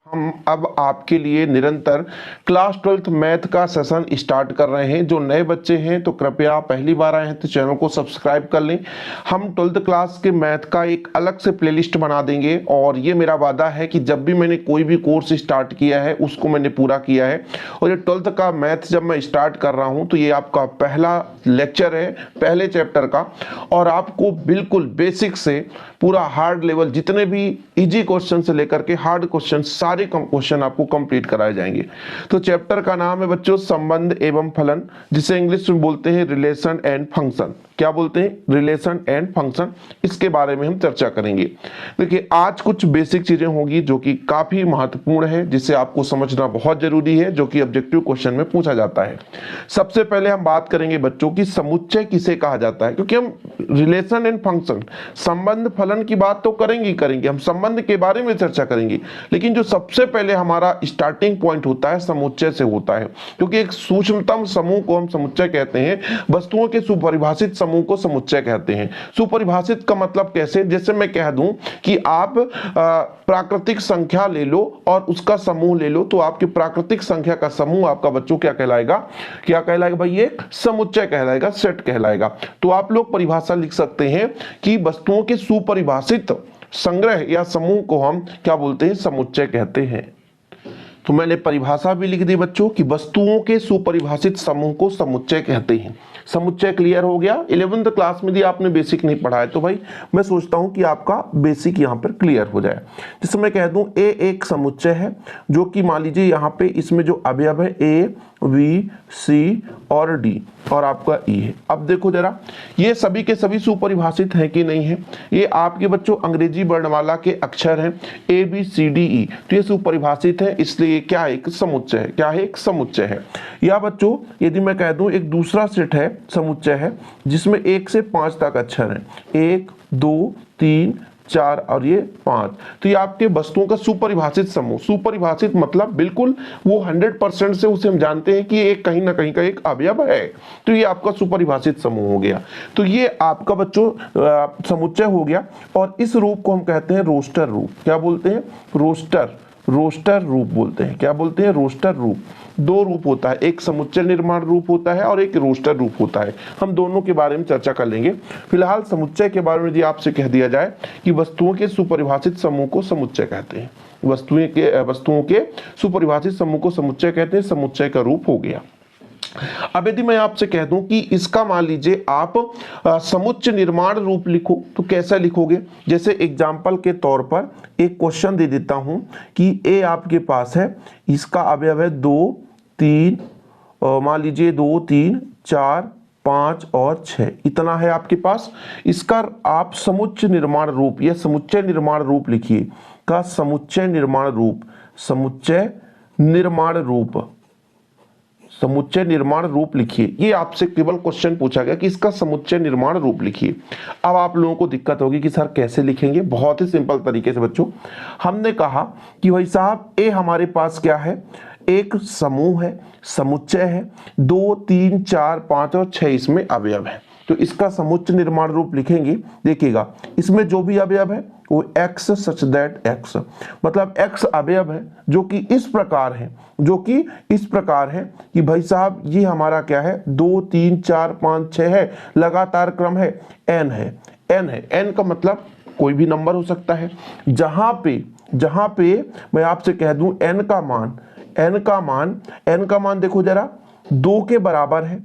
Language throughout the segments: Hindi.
हम अब आपके लिए निरंतर क्लास 12th मैथ का सेशन स्टार्ट कर रहे हैं। जो नए बच्चे हैं तो कृपया पहली बार आए हैं तो चैनल को सब्सक्राइब कर लें। हम 12th क्लास के मैथ का एक अलग से प्लेलिस्ट बना देंगे और ये मेरा वादा है कि जब भी मैंने कोई भी कोर्स स्टार्ट किया है उसको मैंने पूरा किया है। और ये 12th का मैथ जब मैं स्टार्ट कर रहा हूँ तो ये आपका पहला लेक्चर है पहले चैप्टर का, और आपको बिल्कुल बेसिक से पूरा हार्ड लेवल जितने भी इजी क्वेश्चन से लेकर के हार्ड क्वेश्चन सारे क्वेश्चन आपको कंप्लीट कराए जाएंगे। तो चैप्टर का नाम है बच्चों संबंध एवं फलन, जिसे इंग्लिश में बोलते हैं रिलेशन एंड फंक्शन। क्या बोलते हैं? Relation and function. इसके बारे में हम चर्चा करेंगे। देखिए आज कुछ बेसिक चीजें होंगी जो कि काफी महत्वपूर्ण है, जिसे आपको समझना बहुत जरूरी है, जो कि ऑब्जेक्टिव क्वेश्चन में पूछा जाता है। सबसे पहले हम बात करेंगे बच्चों की समुच्चय किसे कहा जाता है, क्योंकि हम रिलेशन एंड फंक्शन संबंध फलन की बात तो करेंगे ही करेंगे, हम संबंध के बारे में चर्चा करेंगे, लेकिन जो सबसे पहले हमारा स्टार्टिंग पॉइंट होता है समुच्चय से होता है। क्योंकि एक सूक्ष्मतम समूह को हम समुच्चय कहते हैं, वस्तुओं के सुपरिभाषित समूह को समुच्चय कहते हैं। सुपरिभाषित का मतलब कैसे? जैसे मैं कह दूं कि आप प्राकृतिक संख्या ले लो और उसका समूह ले लो, तो आपकी प्राकृतिक संख्या का समूह आपका बच्चों क्या कहलाएगा? क्या कहलाएगा भाई? एक समुच्चय कहलाएगा, सेट कहलाएगा। तो आप लोग परिभाषा लिख सकते हैं कि वस्तुओं के सुपरिभाषित संग्रह या समूह को हम क्या बोलते हैं? समुच्चय कहते हैं। तो मैंने परिभाषा भी लिख दी बच्चों कि वस्तुओं के सुपरिभाषित समूह को समुच्चय कहते हैं। समुच्चय क्लियर हो गया? 11th क्लास में यदि आपने बेसिक नहीं पढ़ा है तो भाई मैं सोचता हूं कि आपका बेसिक यहां पर क्लियर हो जाए। जैसे मैं कह दूं ए एक समुच्चय है, जो कि मान लीजिए यहां पे इसमें जो अवयव है ए बी सी और डी और आपका ई है। अब देखो जरा, ये सभी के सभी सुपरिभाषित हैं कि नहीं है? ये आपके बच्चों अंग्रेजी वर्णमाला के अक्षर हैं ए बी सी डी ई, तो ये सुपरिभाषित है, इसलिए क्या है? एक समुच्चय है। क्या है? एक समुच्चय है। या बच्चों यदि मैं कह दूं एक दूसरा सेट है, समुच्चय है, जिसमें 1 से 5 तक अक्षर हैं, 1 2 3 4 और ये 5, तो ये आपके वस्तुओं का सुपरिभाषित समूह। सुपरिभाषित मतलब बिल्कुल वो 100% से उसे हम जानते हैं कि ये कहीं ना कहीं का एक अवयव है, तो ये आपका सुपरिभाषित समूह हो गया। तो ये आपका बच्चों समुच्चय हो गया। और इस रूप को हम कहते हैं रोस्टर रूप। क्या बोलते हैं? रोस्टर रूप बोलते हैं। क्या बोलते हैं? रोस्टर रूप। दो रूप होता है, एक समुच्चय निर्माण रूप होता है और एक रोस्टर रूप होता है। हम दोनों के बारे में चर्चा कर लेंगे। फिलहाल समुच्चय के बारे में यदि आपसे कह दिया जाए कि वस्तुओं के सुपरिभाषित समूह को समुच्चय कहते हैं, वस्तुओं के सुपरिभाषित समूह को समुच्चय कहते हैं। समुच्चय का रूप हो गया। अब यदि मैं आपसे कह दूं कि इसका मान लीजिए आप समुच्चय निर्माण रूप लिखो, तो कैसा लिखोगे? जैसे एग्जाम्पल के तौर पर एक क्वेश्चन दे देता हूं कि ए आपके पास है, इसका अवयव है 2 3, मान लीजिए 2 3 4 5 और 6, इतना है आपके पास। इसका आप समुच्चय निर्माण रूप या समुच्चय निर्माण रूप लिखिए। का समुच्चय निर्माण रूप, समुच्चय निर्माण रूप लिखिए। ये आपसे केवल क्वेश्चन पूछा गया कि इसका समुच्चय निर्माण रूप लिखिए। अब आप लोगों को दिक्कत होगी कि सर कैसे लिखेंगे? बहुत ही सिंपल तरीके से बच्चों, हमने कहा कि भाई साहब ए हमारे पास क्या है? एक समूह है, समुच्चय है, 2 3 4 5 और 6 इसमें अवयव है, तो इसका समुच्चय निर्माण रूप लिखेंगे। देखिएगा इसमें जो भी अवयव है वो x सच दैट x, मतलब x अवयव है जो कि इस प्रकार है कि भाई साहब ये हमारा क्या है? 2 3 4 5 6 है, लगातार क्रम है, n है। n का मतलब कोई भी नंबर हो सकता है। जहां पे मैं आपसे कह दूं n का मान देखो जरा 2 के बराबर है,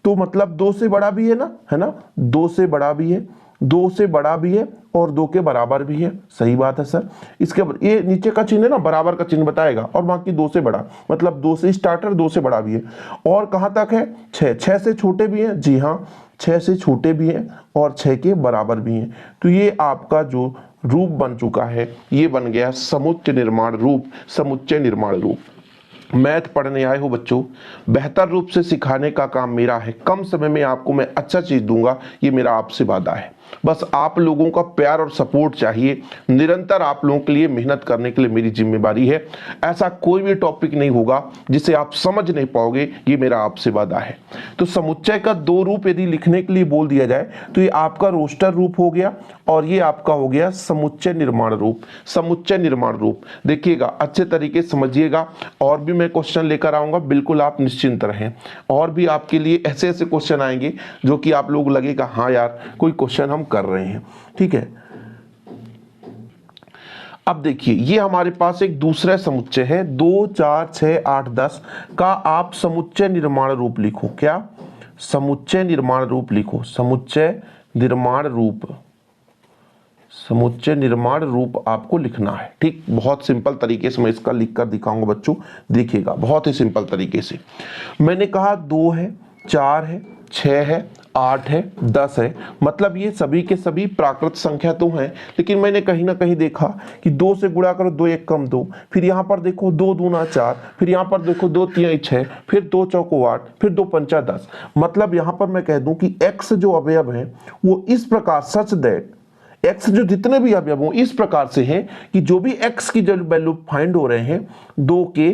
तो मतलब 2 से बड़ा भी है ना, है ना? 2 से बड़ा भी है, 2 से बड़ा भी है और 2 के बराबर भी है। सही बात है सर। इसके ये नीचे का चिन्ह है ना, बराबर का चिन्ह बताएगा, और बाकी 2 से बड़ा, मतलब 2 से स्टार्टर, 2 से बड़ा भी है। और कहां तक है? 6 से छोटे भी हैं। जी हाँ, 6 से छोटे भी हैं और 6 के बराबर भी हैं। तो ये आपका जो रूप बन चुका है, ये बन गया समुच्चय निर्माण रूप। मैथ पढ़ने आए हो बच्चों, बेहतर रूप से सिखाने का काम मेरा है। कम समय में आपको मैं अच्छा चीज दूंगा, ये मेरा आपसे वादा है। बस आप लोगों का प्यार और सपोर्ट चाहिए। निरंतर आप लोगों के लिए मेहनत करने के लिए मेरी जिम्मेदारी है। ऐसा कोई भी टॉपिक नहीं होगा जिसे आप समझ नहीं पाओगे, ये मेरा आपसे वादा है। तो समुच्चय का दो रूप यदि लिखने के लिए बोल दिया जाए तो ये आपका रोस्टर रूप हो गया और ये आपका हो गया समुच्चय निर्माण रूप। समुच्चय निर्माण रूप देखिएगा, अच्छे तरीके से समझिएगा। और भी मैं क्वेश्चन लेकर आऊंगा, बिल्कुल आप निश्चिंत रहें। और भी आपके लिए ऐसे ऐसे क्वेश्चन आएंगे जो कि आप लोग लगेगा हाँ यार कोई क्वेश्चन हम कर रहे हैं। ठीक है, अब देखिए ये हमारे पास एक दूसरा समुच्चय है 2 4 6 8 10 का आप समुच्चय निर्माण रूप लिखो। क्या? समुच्चय निर्माण रूप लिखो। समुच्चय निर्माण रूप, समुच्चय निर्माण रूप आपको लिखना है। ठीक, बहुत सिंपल तरीके से मैं इसका लिख कर दिखाऊंगा बच्चों, देखिएगा बहुत ही सिंपल तरीके से। मैंने कहा 2 है, 4 है, 6 है, 8 है, 10 है, मतलब ये सभी के सभी प्राकृत संख्या तो हैं, लेकिन मैंने कहीं ना कहीं देखा कि 2 से गुणा करो 2 1 कम 2, फिर यहाँ पर देखो 2 दूना 4, फिर यहाँ पर देखो 2 3 6, फिर 2 चौको 8, फिर 2 पंचा 10। मतलब यहाँ पर मैं कह दूं कि x जो अवयव है वो इस प्रकार सच दैट x जो जितने भी अवयव हो इस प्रकार से हैं कि जो भी x की जो वैल्यू फाइंड हो रहे हैं 2 के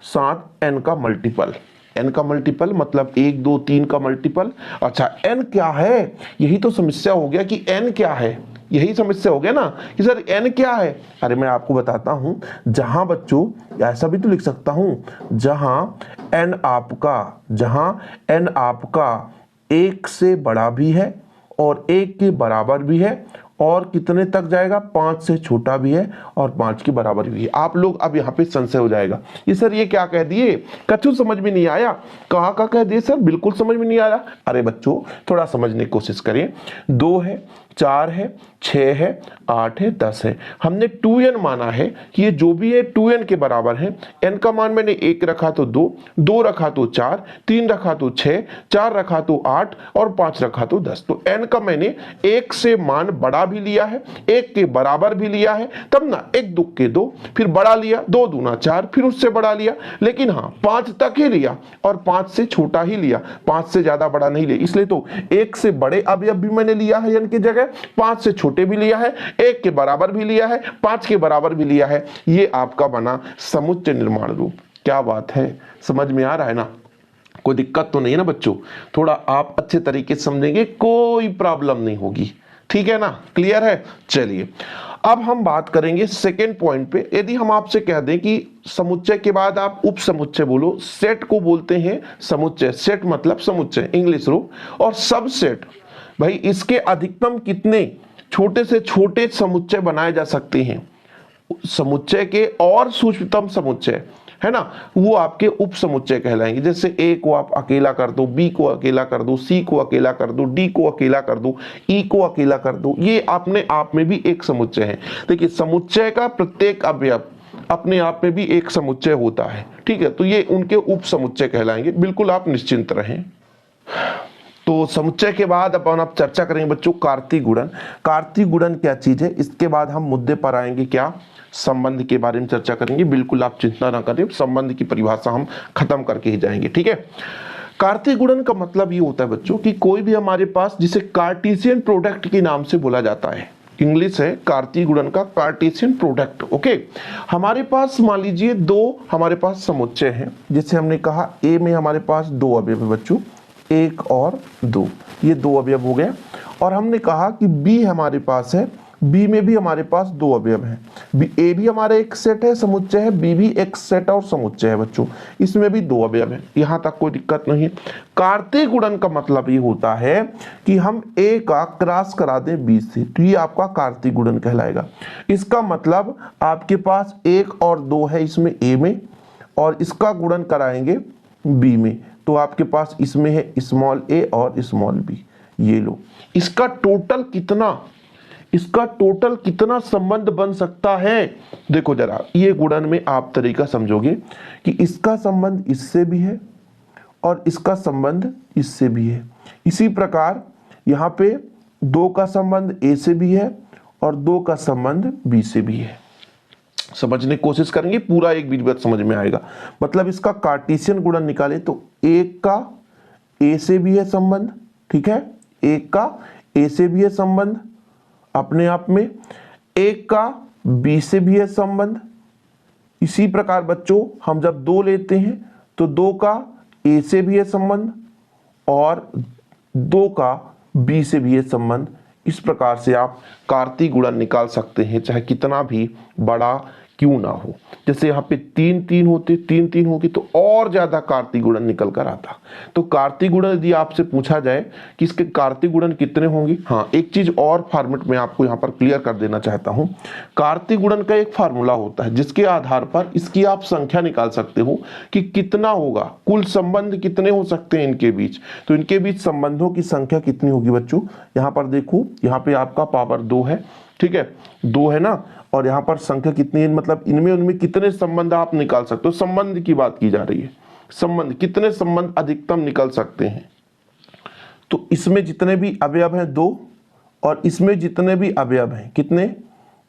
साथ n का मल्टीपल। n का मल्टीपल मतलब 1 2 3 का मल्टीपल। अच्छा n क्या है, यही तो समस्या हो गया कि n क्या है, यही समस्या हो गया ना कि सर n क्या है। अरे मैं आपको बताता हूं, जहां बच्चों ऐसा भी तो लिख सकता हूं जहां n आपका 1 से बड़ा भी है और 1 के बराबर भी है और कितने तक जाएगा 5 से छोटा भी है और 5 के बराबर भी है। आप लोग अब यहाँ पे संशय हो जाएगा, ये सर ये क्या कह दिए, कछु समझ में नहीं आया। कहाँ का कह दिए सर, बिल्कुल समझ में नहीं आया। अरे बच्चों थोड़ा समझने की कोशिश करिए। 2 है, 4 है, 6 है, 8 है, 10 है। हमने 2n माना है कि ये जो भी है 2n के बराबर है। n का मान मैंने 1 रखा तो 2, 2 रखा तो 4, 3 रखा तो 6, 4 रखा तो 8 और 5 रखा तो 10। तो n का मैंने 1 से मान बड़ा भी लिया है, 1 के बराबर भी लिया है, तब ना 1 2 के 2, फिर बड़ा लिया 2 दूना 4, फिर उससे बड़ा लिया, लेकिन हाँ 5 तक ही लिया और 5 से छोटा ही लिया, 5 से ज्यादा बड़ा नहीं लिया। इसलिए तो 1 से बड़े अवयव भी मैंने लिया है n की जगह, 5 से छोटे भी लिया है, 1 के बराबर भी लिया है, 5 के बराबर भी लिया है। ये आपका बना समुच्चय निर्माण रूप। क्या बात है, समझ में आ रहा है ना, कोई दिक्कत तो नहीं है ना बच्चों। थोड़ा आप अच्छे तरीके से समझेंगे कोई प्रॉब्लम नहीं होगी, ठीक है ना, क्लियर है। चलिए अब हम बात करेंगे सेकेंड पॉइंट पे। यदि हम आपसे कह दें कि समुच्चय के बाद आप उप समुच्चय बोलो, सेट को बोलते हैं समुच्चय, सेट मतलब समुच्चय इंग्लिश रूप, और सब सेट, भाई इसके अधिकतम कितने छोटे से छोटे समुच्चय बनाए जा सकते हैं, समुच्चय के और सूक्ष्मतम समुच्चय है ना, वो आपके उप समुच्चय कहलाएंगे। जैसे ए को आप अकेला कर दो, बी को अकेला कर दो, सी को अकेला कर दो, डी को अकेला कर दो, ई को अकेला कर दो, ये अपने आप में भी एक समुच्चय है। देखिए समुच्चय का प्रत्येक अवयव अपने आप में भी एक समुच्चय होता है, ठीक है, तो ये उनके उप समुच्चय कहलाएंगे, बिल्कुल आप निश्चिंत रहें। तो समुच्चय के बाद अपन आप चर्चा करेंगे बच्चों कार्तीय गुणन। कार्तीय गुणन क्या चीज है, इसके बाद हम मुद्दे पर आएंगे, क्या संबंध के बारे में चर्चा करेंगे। बिल्कुल आप चिंता ना करें, संबंध की परिभाषा हम खत्म करके ही जाएंगे, ठीक है। कार्तीय गुणन का मतलब ये होता है बच्चों कि कोई भी हमारे पास जिसे कार्टेशियन प्रोडक्ट के नाम से बोला जाता है, इंग्लिश है कार्तीय गुणन का कार्टेशियन प्रोडक्ट। ओके, हमारे पास मान लीजिए दो हमारे पास समुच्चय हैं, जैसे हमने कहा ए में हमारे पास 2 अवयव है बच्चों, 1 और 2, ये 2 अवयव हो गए। और हमने कहा कि बी हमारे पास है, बी में भी हमारे पास 2 अवयव हैं। ए भी हमारा एक सेट है, समुच्चय है, बी भी एक सेट और समुच्चय है बच्चों, इसमें भी 2 अवयव हैं, यहां तक कोई दिक्कत नहीं है। कार्तीय गुणन का मतलब ये होता है कि हम ए का क्रॉस करा दें बी से, तो ये आपका कार्तीय गुणन कहलाएगा। इसका मतलब आपके पास 1 और 2 है इसमें ए में, और इसका गुणन कराएंगे बी में, तो आपके पास इसमें है स्मॉल ए और स्मॉल बी। ये लो, इसका टोटल कितना संबंध बन सकता है। देखो जरा ये गुणन में आप तरीका समझोगे कि इसका संबंध इससे भी है और इसका संबंध इससे भी है। इसी प्रकार यहाँ पे 2 का संबंध ए से भी है और 2 का संबंध बी से भी है। समझने की कोशिश करेंगे, पूरा एक बीच बात समझ में आएगा। मतलब इसका कार्टेशियन गुणन निकाले तो 1 का ए से भी है संबंध, ठीक है, 1 का ए से भी है संबंध अपने आप में, एक का बी से भी है संबंध। इसी प्रकार बच्चों हम जब 2 लेते हैं तो 2 का ए से भी है संबंध और 2 का बी से भी है संबंध। इस प्रकार से आप कार्तीय गुणन निकाल सकते हैं, चाहे कितना भी बड़ा क्यों ना हो। जैसे यहाँ पे 3 3 होते, 3 3 होगी तो और ज्यादा कार्तीय गुणन निकल कर आता। तो कार्तीय गुणन यदि आपसे पूछा जाए कि इसके कार्तीय गुणन कितने होंगे, हाँ एक चीज और फॉर्मेट में आपको यहाँ पर क्लियर कर देना चाहता हूँ। कार्तीय गुणन का एक फार्मूला होता है जिसके आधार पर इसकी आप संख्या निकाल सकते हो कि कितना होगा, कुल संबंध कितने हो सकते हैं इनके बीच। तो इनके बीच संबंधों की संख्या कितनी होगी बच्चों, यहाँ पर देखो, यहाँ पे आपका पावर 2 है, ठीक है 2 है ना, और यहाँ पर संख्या कितनी है, मतलब इनमें उनमें कितने संबंध आप निकाल सकते हो। संबंध की बात की जा रही है, संबंध कितने संबंध अधिकतम निकल सकते हैं। तो इसमें जितने भी अवयव हैं 2 और इसमें जितने भी अवयव हैं कितने,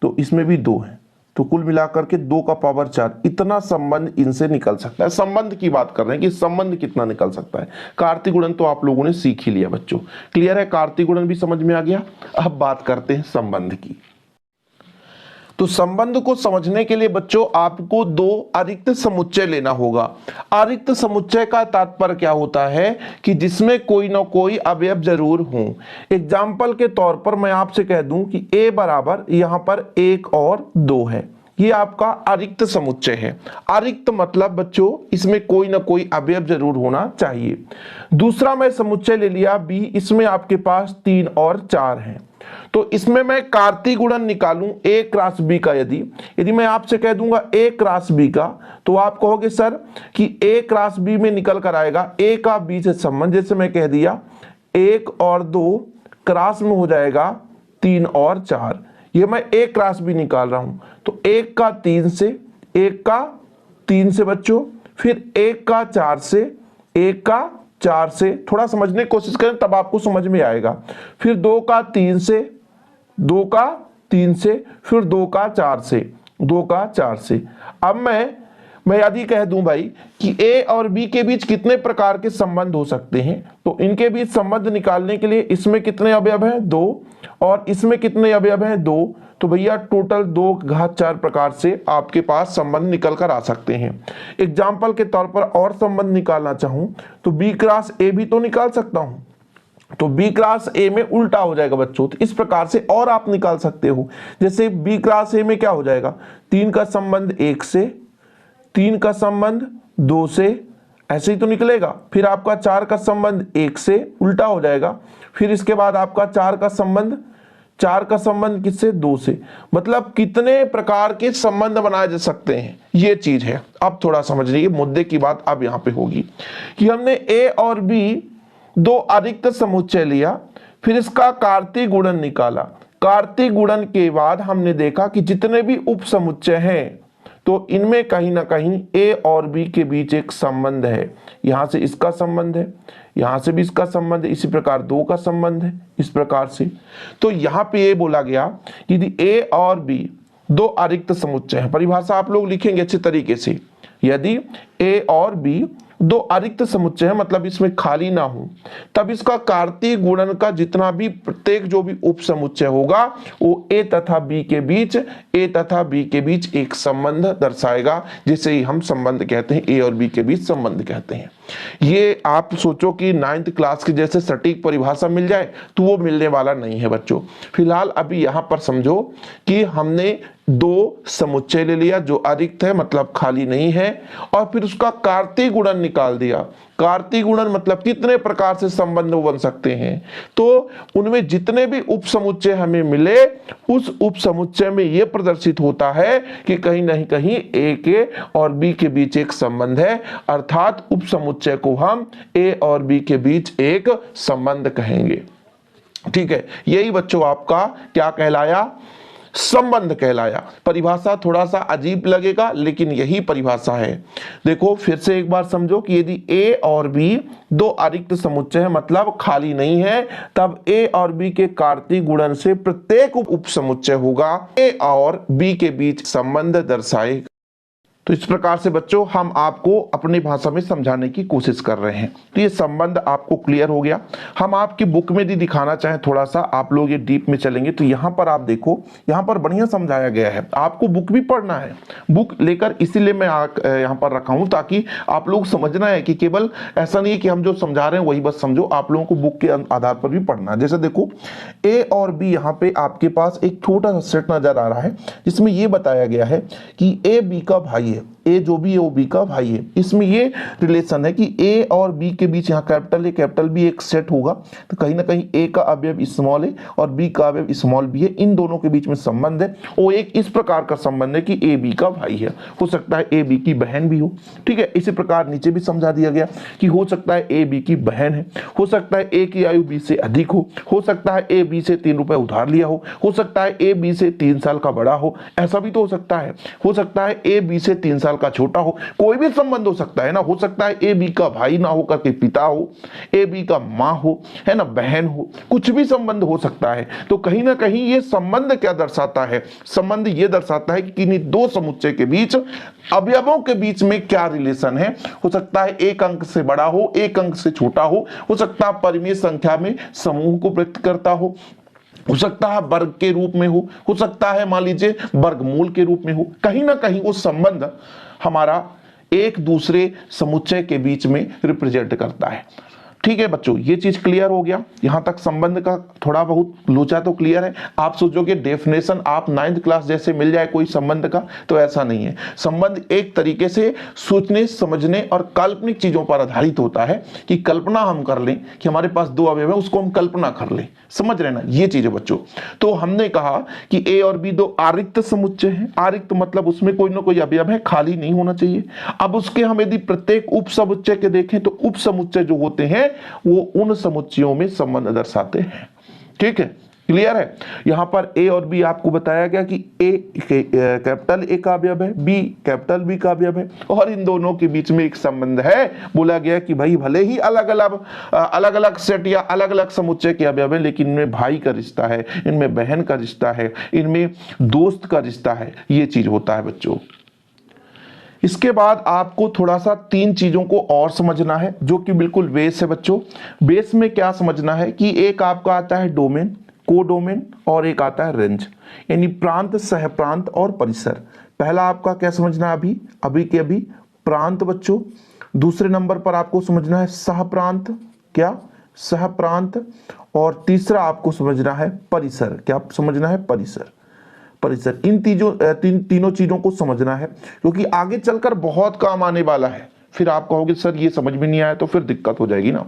तो इसमें भी 2 हैं, तो कुल मिलाकर के 2 का पावर 4 इतना संबंध इनसे निकल सकता है। संबंध की बात कर रहे हैं कि संबंध कितना निकल सकता है। कार्तीय गुणन तो आप लोगों ने सीख ही लिया बच्चों, क्लियर है, कार्तीय गुणन भी समझ में आ गया। अब बात करते हैं संबंध की। तो संबंध को समझने के लिए बच्चों आपको 2 अरिक्त समुच्चय लेना होगा। अरिक्त समुच्चय का तात्पर्य क्या होता है कि जिसमें कोई ना कोई अवयव जरूर हो। एग्जाम्पल के तौर पर मैं आपसे कह दूं कि a बराबर यहां पर 1 और 2 है, ये आपका अरिक्त समुच्चय है। अरिक्त मतलब बच्चों इसमें कोई ना कोई अवयव जरूर होना चाहिए। दूसरा मैं समुच्चय ले लिया b, इसमें आपके पास 3 और 4 हैं। तो इसमें मैं कार्तीय गुणन निकालूं a क्रॉस b का, यदि मैं आपसे कह दूंगा a क्रॉस b का, तो आप कहोगे सर कि a क्रॉस b में निकल कर आएगा a का b से संबंध। जैसे मैं कह दिया 1 और 2 क्रॉस में हो जाएगा 3 और 4, ये मैं a क्रॉस b निकाल रहा हूं। तो 1 का 3 से, 1 का 3 से बच्चों, फिर 1 का 4 से, 1 का 4 से, थोड़ा समझने की कोशिश करें तब आपको समझ में आएगा। फिर 2 का 3 से, 2 का 3 से, फिर 2 का 4 से, 2 का 4 से। अब मैं यदि कह दूं भाई कि a और b के बीच कितने प्रकार के संबंध हो सकते हैं, तो इनके बीच संबंध निकालने के लिए इसमें कितने अवयव हैं 2 और इसमें कितने अवयव हैं 2, तो भैया टोटल 2 घात 4 प्रकार से आपके पास संबंध निकल कर आ सकते हैं। एग्जाम्पल के तौर पर और संबंध निकालना चाहूं तो b क्रॉस a भी तो निकाल सकता हूं, तो b क्रॉस a में उल्टा हो जाएगा बच्चों। तो इस प्रकार से और आप निकाल सकते हो, जैसे b क्रॉस a में क्या हो जाएगा, 3 का संबंध 1 से, 3 का संबंध 2 से, ऐसे ही तो निकलेगा। फिर आपका 4 का संबंध 1 से उल्टा हो जाएगा, फिर इसके बाद आपका 4 का संबंध किससे, 2 से। मतलब कितने प्रकार के संबंध बनाए जा सकते हैं, ये चीज है। अब थोड़ा समझ लीजिए मुद्दे की बात अब यहां पे होगी कि हमने a और b 2 अरिक्त समुच्चय लिया, फिर इसका कार्तीय गुणन निकाला। कार्तीय गुणन के बाद हमने देखा कि जितने भी उप समुच्चय हैं तो इनमें कहीं ना कहीं a और b के बीच एक संबंध है। यहां से इसका संबंध है, यहां से भी इसका संबंध है, इसी प्रकार 2 का संबंध है, इस प्रकार से। तो यहां पे ये बोला गया कि यदि a और b 2 अरिक्त समुच्चय है, परिभाषा आप लोग लिखेंगे अच्छे तरीके से, यदि a और b 2 अरिक्त समुच्चय है मतलब इसमें खाली ना हो, तब इसका कार्तीय गुणन का जितना भी प्रत्येक जो भी उप समुच्चय होगा वो a तथा b के बीच एक संबंध दर्शाएगा, जिसे ही हम संबंध कहते हैं, a और b के बीच संबंध कहते हैं। ये आप सोचो कि 9th क्लास की जैसे सटीक परिभाषा मिल जाए तो वो मिलने वाला नहीं है बच्चों। फिलहाल अभी यहां पर समझो कि हमने 2 समुच्चय ले लिया जो अरिक्त है मतलब खाली नहीं है, और फिर उसका कार्तीय गुणन निकाल दिया। कार्तीय गुणन मतलब कितने प्रकार से संबंध बन सकते हैं, तो उनमें जितने भी उप समुच्चय हमें मिले उस उप समुच्चय में यह प्रदर्शित होता है कि कहीं नहीं कहीं a के और b के बीच एक संबंध है, अर्थात उप समुच्चय को हम a और b के बीच एक संबंध कहेंगे। ठीक है, यही बच्चों आपका क्या कहलाया, संबंध कहलाया। परिभाषा थोड़ा सा अजीब लगेगा लेकिन यही परिभाषा है। देखो फिर से एक बार समझो कि यदि a और b 2 अरिक्त समुच्चय है मतलब खाली नहीं है, तब a और b के कार्तीय गुणन से प्रत्येक उप समुच्चय होगा a और b के बीच संबंध दर्शाएगा। तो इस प्रकार से बच्चों हम आपको अपनी भाषा में समझाने की कोशिश कर रहे हैं। तो ये संबंध आपको क्लियर हो गया। हम आपकी बुक में भी दिखाना चाहें थोड़ा सा, आप लोग ये डीप में चलेंगे तो यहाँ पर आप देखो, यहाँ पर बढ़िया समझाया गया है। आपको बुक भी पढ़ना है, बुक लेकर इसीलिए मैं यहाँ पर रखा हूँ ताकि आप लोग समझना है कि केवल ऐसा नहीं है कि हम जो समझा रहे हैं वही बस समझो, आप लोगों को बुक के आधार पर भी पढ़ना है। जैसे देखो ए और बी, यहाँ पे आपके पास एक छोटा सा सेट नजर आ रहा है जिसमें ये बताया गया है कि ए बी का भाई है, ए जो भी है वो बी का भाई है। इसमें ये रिलेशन है कि ए और बी के बीच यहाँ कैपिटल ए कैपिटल बी एक सेट होगा, तो कहीं ना कहीं ए का अवयव स्मॉल है और बी का अवयव स्मॉल बी है, इन दोनों के बीच में संबंध है। वो एक इस प्रकार का संबंध है कि ए बी का भाई है, हो सकता है ए बी की बहन भी हो। ठीक है, इसी प्रकार नीचे भी समझा दिया गया कि हो सकता है ए बी की बहन है, हो सकता है ए की आयु बी से अधिक हो सकता है ए बी से 3 रुपए उधार लिया हो सकता है ए बी से 3 साल का बड़ा हो, ऐसा भी तो हो सकता है ए बी से 3 साल का छोटा हो, कोई भी संबंध हो सकता है ना। हो सकता है ए बी का भाई ना होकर के पिता हो, ए बी का मां हो, है ना, बहन हो, कुछ भी संबंध हो सकता है। तो कहीं ना कहीं ये संबंध क्या दर्शाता है, संबंध ये दर्शाता है कि किन्हीं दो समुच्चय के बीच अवयवों के बीच में क्या रिलेशन है। हो सकता है एक अंक से बड़ा हो, एक अंक से छोटा हो सकता है परिमेय संख्या में समूह को व्यक्त करता हो सकता है वर्ग के रूप में हो सकता है मान लीजिए वर्गमूल के रूप में हो। कहीं ना कहीं वो संबंध हमारा एक दूसरे समुच्चय के बीच में रिप्रेजेंट करता है। ठीक है बच्चों, ये चीज क्लियर हो गया। यहां तक संबंध का थोड़ा बहुत लोचा तो क्लियर है। आप सोचोगे डेफिनेशन आप 9th क्लास जैसे मिल जाए कोई संबंध का, तो ऐसा नहीं है। संबंध एक तरीके से सोचने समझने और काल्पनिक चीजों पर आधारित होता है कि कल्पना हम कर लें कि हमारे पास दो अवयव है, उसको हम कल्पना कर लें, समझ रहे ना, ये चीज है बच्चों। तो हमने कहा कि ए और बी दो आरिक्त समुच्चय हैं। आरिक्त मतलब उसमें कोई ना कोई अवयव है, खाली नहीं होना चाहिए। अब उसके हम यदि प्रत्येक उप समुच्चय के देखें तो उप समुच्चय जो होते हैं वो उन समुच्चयों में संबंध दर्शाते हैं। ठीक है, क्लियर है। यहां पर ए और बी आपको बताया गया कि ए कैपिटल ए का अवयव है, बी कैपिटल बी का अवयव है और इन दोनों के बीच में एक संबंध है। बोला गया कि भाई भले ही अलग अलग सेट या अलग अलग समुच्चय के अवयव है, लेकिन इनमें भाई का रिश्ता है, इनमें बहन का रिश्ता है, इनमें दोस्त का रिश्ता है। ये चीज होता है बच्चों। इसके बाद आपको थोड़ा सा 3 चीजों को और समझना है जो कि बिल्कुल बेस है बच्चों। बेस में क्या समझना है कि एक आपका आता है डोमेन, कोडोमेन और एक आता है रेंज, यानी प्रांत, सह प्रांत और परिसर। पहला आपका क्या समझना है, अभी के अभी प्रांत बच्चों। दूसरे नंबर पर आपको समझना है सह प्रांत, क्या सह प्रांत। और तीसरा आपको समझना है परिसर, क्या समझना है परिसर। परिसर, इन तीनों चीजों को समझना है क्योंकि आगे चलकर बहुत काम आने वाला है। फिर आप कहोगे सर ये समझ में नहीं आया, तो फिर दिक्कत हो जाएगी ना।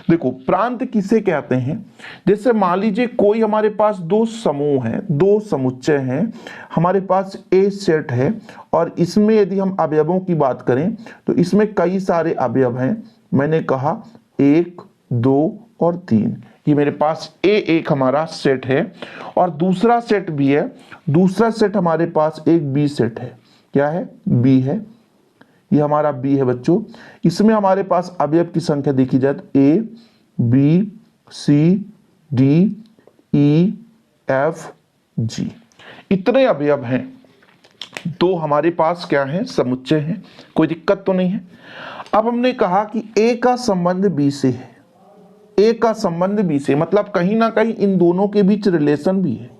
देखो प्रांत किसे कहते हैं, जैसे मान लीजिए कोई हमारे पास दो समूह हैं, दो समुच्चय हैं, हमारे पास ए सेट है और इसमें यदि हम अवयवों की बात करें तो इसमें कई सारे अवयव हैं। मैंने कहा 1 2 और 3, ये मेरे पास ए एक हमारा सेट है और दूसरा सेट भी है। दूसरा सेट हमारे पास एक बी सेट है, क्या है, बी है, ये हमारा बी है बच्चों। इसमें हमारे पास अवयव की संख्या देखी जाए तो A B C D E F G, इतने अवयव हैं। तो हमारे पास क्या है, समुच्चय है, कोई दिक्कत तो नहीं है। अब हमने कहा कि ए का संबंध बी से है, ए का संबंध बी से मतलब कहीं ना कहीं इन दोनों के बीच रिलेशन भी है।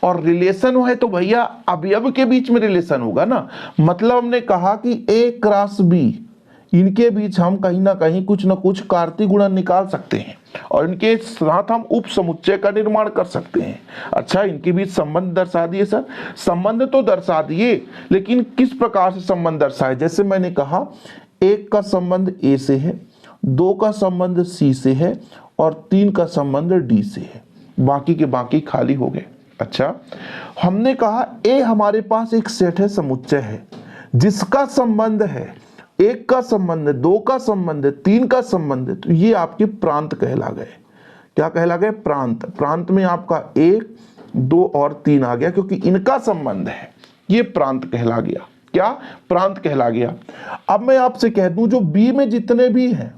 और रिलेशन है तो भैया अवयव के बीच में रिलेशन होगा ना। मतलब हमने कहा कि ए क्रॉस बी, इनके बीच हम कहीं ना कहीं कुछ ना कुछ कार्तीय गुणन निकाल सकते हैं और इनके साथ हम उप समुच्चय का निर्माण कर सकते हैं। अच्छा, इनके बीच संबंध दर्शा दिए सर, संबंध तो दर्शा दिए, लेकिन किस प्रकार से संबंध दर्शाए। जैसे मैंने कहा 1 का संबंध ए से है, 2 का संबंध सी से है और 3 का संबंध डी से है, बाकी के बाकी खाली हो गए। अच्छा, हमने कहा ए हमारे पास एक सेट है, समुच्चय है, जिसका संबंध है 1 का संबंध, 2 का संबंध, 3 का संबंध, तो ये आपके प्रांत कहला गए। क्या कहला गए, प्रांत। प्रांत में आपका 1 2 और 3 आ गया क्योंकि इनका संबंध है, ये प्रांत कहला गया। क्या, प्रांत कहला गया। अब मैं आपसे कह दूं जो बी में जितने भी हैं,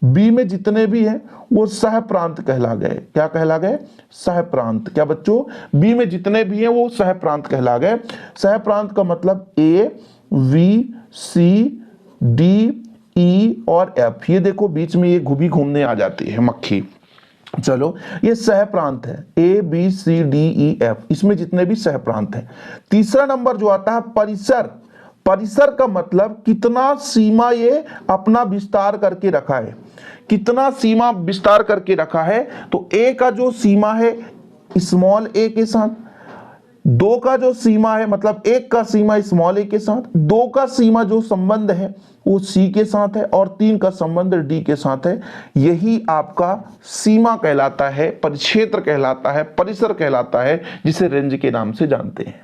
बी में जितने भी हैं वो सह प्रांत कहला गए। क्या कहला गए, सह प्रांत। क्या बच्चों, बी में जितने भी हैं वो सह प्रांत कहला गए। सह प्रांत का मतलब ए वी, सी, डी, ई और एफ। ये देखो बीच में ये घुभी घूमने आ जाती है मक्खी। चलो ये सह प्रांत है, A B C D E F, इसमें जितने भी सह प्रांत हैं। तीसरा नंबर जो आता है परिसर। परिसर का मतलब कितना सीमा ये अपना विस्तार करके रखा है, कितना सीमा विस्तार करके रखा है। तो ए का जो सीमा है स्मॉल ए के साथ, दो का जो सीमा है मतलब एक का सीमा स्मॉल ए के साथ, दो का सीमा जो संबंध है वो सी के साथ है और तीन का संबंध डी के साथ है। यही आपका सीमा कहलाता है, परिक्षेत्र कहलाता है, परिसर कहलाता है, जिसे रेंज के नाम से जानते हैं।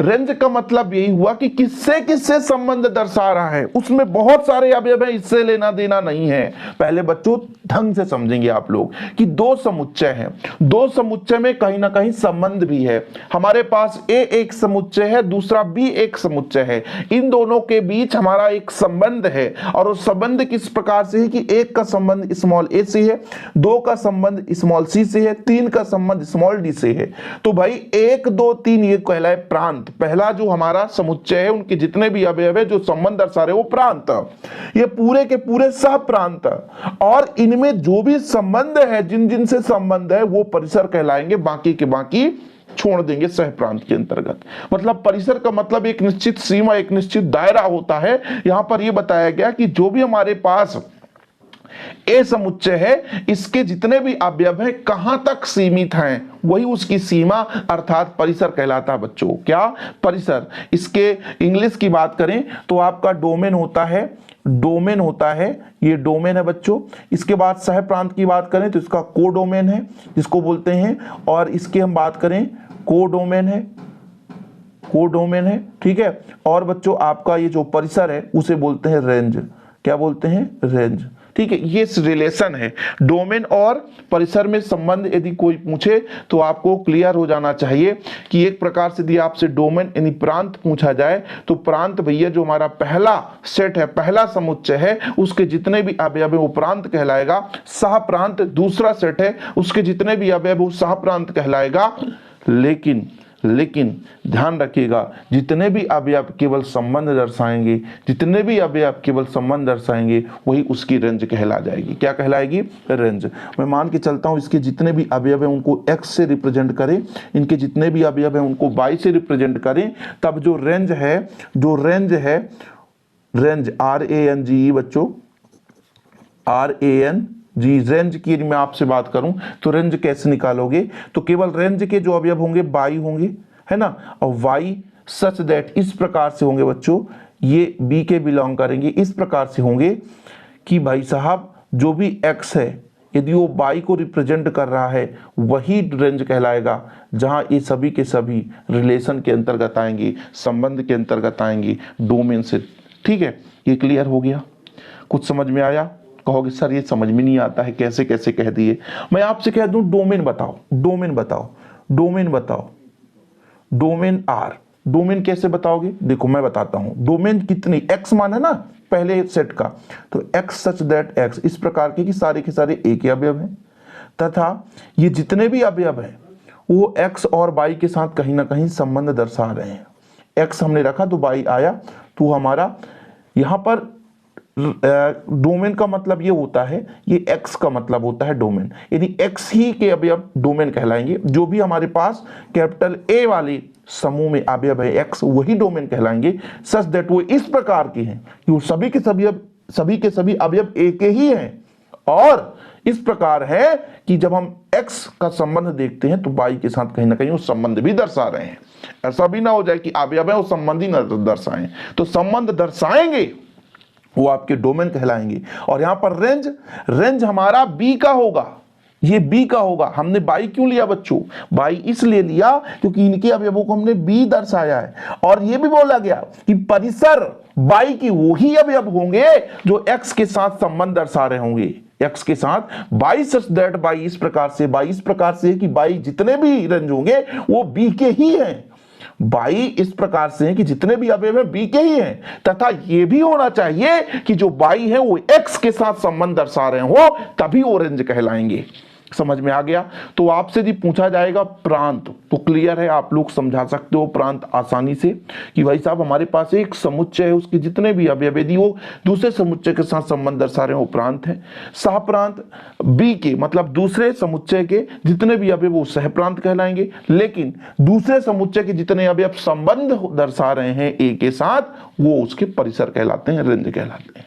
रेंज का मतलब यही हुआ कि किससे किससे संबंध दर्शा रहा है, उसमें बहुत सारे अवयव है, इससे लेना देना नहीं है। पहले बच्चों ढंग से समझेंगे आप लोग कि दो समुच्चय हैं, दो समुच्चय में कहीं ना कहीं संबंध भी है। हमारे पास ए एक समुच्चय है, दूसरा बी एक समुच्चय है, इन दोनों के बीच हमारा एक संबंध है। और उस संबंध किस प्रकार से है कि एक का संबंध स्मॉल ए से है, दो का संबंध स्मॉल सी से है, तीन का संबंध स्मॉल डी से है। तो भाई एक दो तीन ये कहलाए प्रांत। पहला जो हमारा समुच्चय है उनके जितने भी अवयव है जो संबंध दर्शा रहे वो प्रांत, ये पूरे के पूरे सह प्रांत, और इनमें जो भी संबंध है जिन जिन से संबंध है वो परिसर कहलाएंगे, बाकी के बाकी छोड़ देंगे सह प्रांत के अंतर्गत। मतलब परिसर का मतलब एक निश्चित सीमा, एक निश्चित दायरा होता है। यहां पर यह बताया गया कि जो भी हमारे पास ए समुच्चय है इसके जितने भी अवयव हैं कहां तक सीमित हैं वही उसकी सीमा अर्थात परिसर कहलाता है बच्चों। क्या? परिसर। इसके इंग्लिश की बात करें तो आपका डोमेन होता है, डोमेन होता है, ये डोमेन है बच्चों। इसके बाद सह प्रांत की बात करें तो इसका कोडोमेन है जिसको बोलते हैं, और इसकी हम बात करें कोडोमेन है, कोडोमेन है, ठीक है। और बच्चों आपका ये जो परिसर है उसे बोलते हैं रेंज। क्या बोलते हैं? रेंज, ठीक है। ये रिलेशन है डोमेन और परिसर में संबंध। यदि कोई पूछे तो आपको क्लियर हो जाना चाहिए कि एक प्रकार से यदि आपसे डोमेन यानी प्रांत पूछा जाए तो प्रांत भैया जो हमारा पहला सेट है, पहला समुच्चय है, उसके जितने भी अवयव है वो प्रांत कहलाएगा। सह प्रांत दूसरा सेट है, उसके जितने भी अवयव वो सह प्रांत कहलाएगा। लेकिन ध्यान रखिएगा जितने भी अवयव केवल संबंध दर्शाएंगे, जितने भी अवयव केवल संबंध दर्शाएंगे वही उसकी रेंज कहला जाएगी। क्या कहलाएगी? रेंज। मैं मान के चलता हूं इसके जितने भी अवयव हैं उनको x से रिप्रेजेंट करें, इनके जितने भी अवयव हैं उनको y से रिप्रेजेंट करें, तब जो रेंज है, रेंज RANGE बच्चों, RANG रेंज की मैं आपसे बात करूं तो रेंज कैसे निकालोगे? तो केवल रेंज के जो अवयव होंगे y होंगे, है ना, और y सच दैट इस प्रकार से होंगे बच्चों, ये b के बिलोंग करेंगे, इस प्रकार से होंगे कि भाई साहब जो भी x है यदि वो y को रिप्रेजेंट कर रहा है वही रेंज कहलाएगा, जहां ये सभी के सभी रिलेशन के अंतर्गत आएंगे, संबंध के अंतर्गत आएंगे, डोमेन से। ठीक है, ये क्लियर हो गया? कुछ समझ में आया? कहोगे सर ये समझ में नहीं आता है, कैसे कैसे कह दिए। मैं आपसे कह दूं डोमेन बताओ, डोमेन बताओ, डोमेन बताओ, डोमेन आर। डोमेन कैसे बताओगे? देखो मैं बताता हूं। डोमेन कितनी x मान है ना पहले सेट का, तो x सच दैट x इस प्रकार के कि सारे के सारे एक ही अवयव हैं, तथा ये जितने भी अवयव हैं वो x और y के साथ कहीं ना कहीं संबंध दर्शा रहे हैं। x हमने रखा तो y आया, तो हमारा यहां पर डोमेन का मतलब ये होता है, ये x का मतलब होता है डोमेन, यानी x ही के अवयव डोमेन कहलाएंगे। जो भी हमारे पास कैपिटल A वाले समूह में अवयव है x वही डोमेन कहलाएंगे, सच दैट वो इस प्रकार के हैं कि वो सभी के सभी अवयव एक ही हैं, और इस प्रकार है कि जब हम x का संबंध देखते हैं तो y के साथ कहीं ना कहीं वो संबंध भी दर्शा रहे हैं। ऐसा भी ना हो जाए कि अवयव है वो संबंध ही न दर्शाएं, तो संबंध दर्शाएंगे वो आपके डोमेन कहलाएंगे। और यहां पर रेंज हमारा बी का होगा, ये बी का होगा। हमने बाई क्यों लिया बच्चों? बाई इसलिए लिया क्योंकि इनके अवयवों को हमने बी दर्शाया है, और ये भी बोला गया कि परिसर बाई की वही अवयव होंगे जो एक्स के साथ संबंध दर्शा रहे होंगे, एक्स के साथ। बाई सच दैट बाई इस प्रकार से कि बाई जितने भी रेंज होंगे वो बी के ही हैं। बाई इस प्रकार से है कि जितने भी अवयव हैं बी के ही हैं, तथा यह भी होना चाहिए कि जो बाई है वो एक्स के साथ संबंध दर्शा रहे हो, तभी वो रेंज कहलाएंगे। समझ में आ गया। तो आपसे यदि पूछा जाएगा प्रांत, तो क्लियर है, आप लोग समझा सकते हो प्रांत आसानी से कि भाई साहब हमारे पास एक समुच्चय है, उसके जितने भी अवयव यदि वो दूसरे समुच्चय के साथ संबंध दर्शा रहे हो प्रांत है। सहप्रांत बी के मतलब दूसरे समुच्चय के जितने भी अवयव वो सहप्रांत कहलाएंगे, लेकिन दूसरे समुच्चय के जितने अवयव संबंध दर्शा रहे हैं ए के साथ वो उसके परिसर कहलाते हैं, रेंज कहलाते हैं।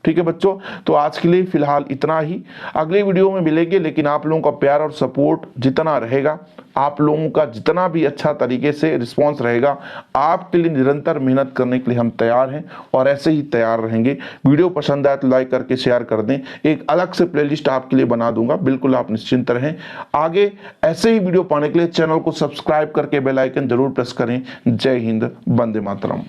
ठीक है बच्चों, तो आज के लिए फिलहाल इतना ही। अगले वीडियो में मिलेंगे, लेकिन आप लोगों का प्यार और सपोर्ट जितना रहेगा, आप लोगों का जितना भी अच्छा तरीके से रिस्पांस रहेगा, आपके लिए निरंतर मेहनत करने के लिए हम तैयार हैं और ऐसे ही तैयार रहेंगे। वीडियो पसंद आए तो लाइक करके शेयर कर दें, एक अलग से प्लेलिस्ट आपके लिए बना दूंगा, बिल्कुल आप निश्चिंत रहें। आगे ऐसे ही वीडियो पाने के लिए चैनल को सब्सक्राइब करके बेल आइकन जरूर प्रेस करें। जय हिंद, वंदे मातरम।